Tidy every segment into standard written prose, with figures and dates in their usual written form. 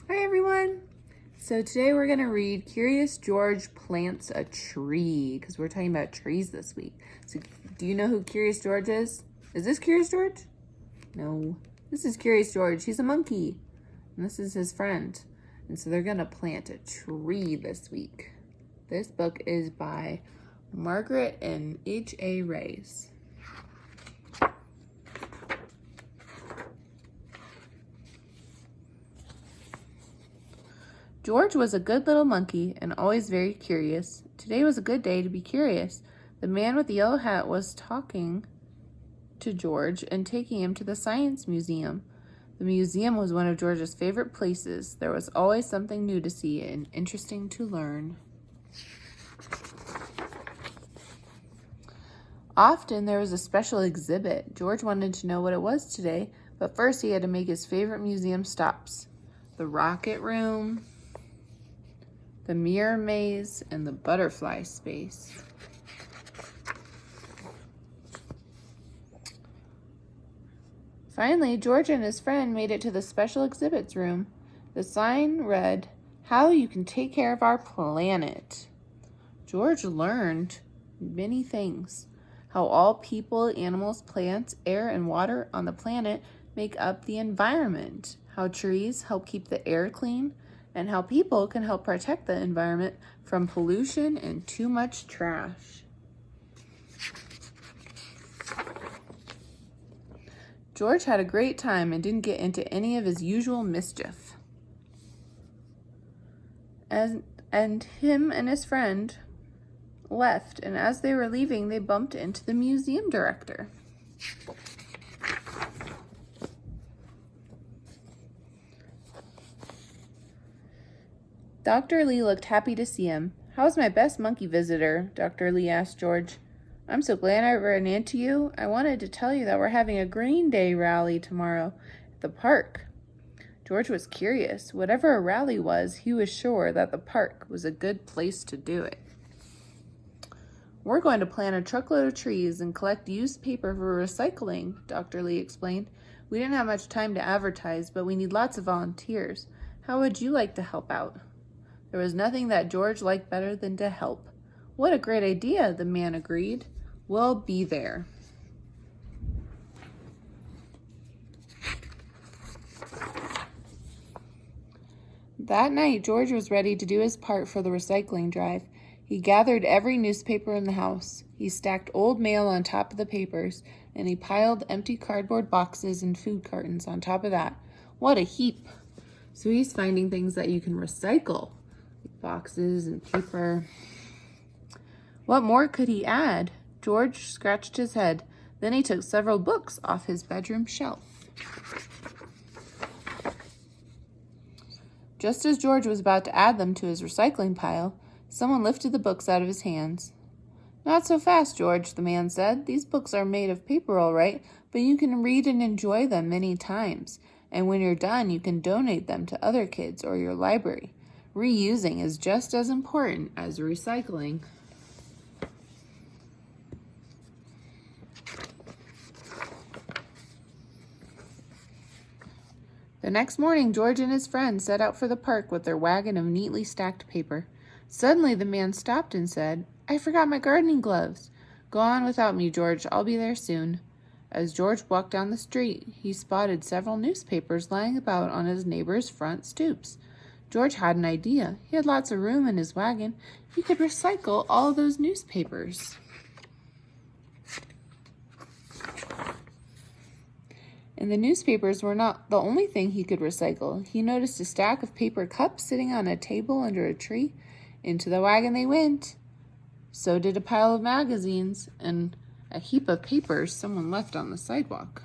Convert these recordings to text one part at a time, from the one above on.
Hi everyone! So today we're going to read Curious George Plants a Tree because we're talking about trees this week. So do you know who Curious George is? Is this Curious George? No. This is Curious George. He's a monkey. And this is his friend. And so they're going to plant a tree this week. This book is by Margaret and H.A. Reyes. George was a good little monkey and always very curious. Today was a good day to be curious. The man with the yellow hat was talking to George and taking him to the science museum. The museum was one of George's favorite places. There was always something new to see and interesting to learn. Often there was a special exhibit. George wanted to know what it was today, but first he had to make his favorite museum stops: the rocket room, the mirror maze, and the butterfly space. Finally, George and his friend made it to the special exhibits room. The sign read, "How you can take care of our planet." George learned many things: how all people, animals, plants, air, and water on the planet make up the environment, how trees help keep the air clean, and how people can help protect the environment from pollution and too much trash. George had a great time and didn't get into any of his usual mischief. And him and his friend left, and as they were leaving, they bumped into the museum director. Dr. Lee looked happy to see him. "How's my best monkey visitor?" Dr. Lee asked George. "I'm so glad I ran into you. I wanted to tell you that we're having a Green Day rally tomorrow at the park." George was curious. Whatever a rally was, he was sure that the park was a good place to do it. "We're going to plant a truckload of trees and collect used paper for recycling," Dr. Lee explained. "We didn't have much time to advertise, but we need lots of volunteers. How would you like to help out?" There was nothing that George liked better than to help. "What a great idea," the man agreed. "We'll be there." That night, George was ready to do his part for the recycling drive. He gathered every newspaper in the house. He stacked old mail on top of the papers, and he piled empty cardboard boxes and food cartons on top of that. What a heap! So he's finding things that you can recycle. Boxes and paper. What more could he add? George scratched his head. Then he took several books off his bedroom shelf. Just as George was about to add them to his recycling pile, someone lifted the books out of his hands. "Not so fast, George," the man said. "These books are made of paper, all right, but you can read and enjoy them many times. And when you're done, you can donate them to other kids or your library. Reusing is just as important as recycling." The next morning, George and his friend set out for the park with their wagon of neatly stacked paper. Suddenly, the man stopped and said, "I forgot my gardening gloves." "Go on without me, George. I'll be there soon." As George walked down the street, he spotted several newspapers lying about on his neighbor's front stoops. George had an idea. He had lots of room in his wagon. He could recycle all of those newspapers. And the newspapers were not the only thing he could recycle. He noticed a stack of paper cups sitting on a table under a tree. Into the wagon they went. So did a pile of magazines and a heap of papers someone left on the sidewalk.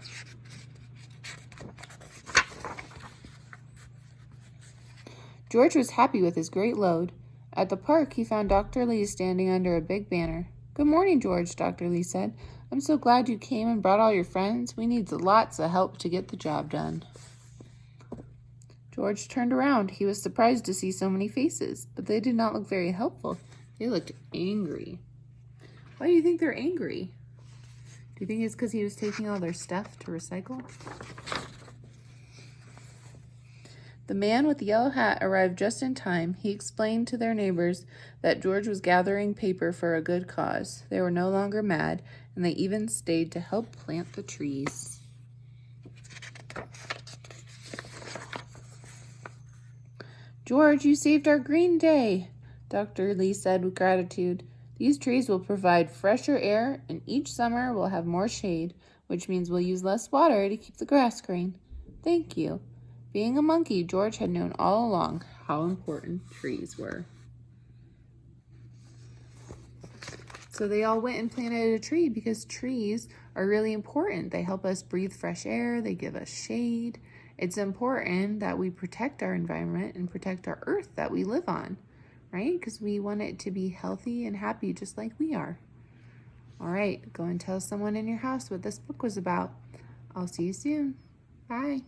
George was happy with his great load. At the park, he found Dr. Lee standing under a big banner. "Good morning, George," Dr. Lee said. "I'm so glad you came and brought all your friends. We need lots of help to get the job done." George turned around. He was surprised to see so many faces, but they did not look very helpful. They looked angry. Why do you think they're angry? Do you think it's because he was taking all their stuff to recycle? The man with the yellow hat arrived just in time. He explained to their neighbors that George was gathering paper for a good cause. They were no longer mad, and they even stayed to help plant the trees. George, you saved our green day, Dr. Lee said with gratitude. These trees will provide fresher air, and each summer we'll have more shade, which means we'll use less water to keep the grass green. Thank you. Being a monkey, George had known all along how important trees were. So they all went and planted a tree because trees are really important. They help us breathe fresh air. They give us shade. It's important that we protect our environment and protect our earth that we live on, right? Because we want it to be healthy and happy just like we are. All right, go and tell someone in your house what this book was about. I'll see you soon. Bye.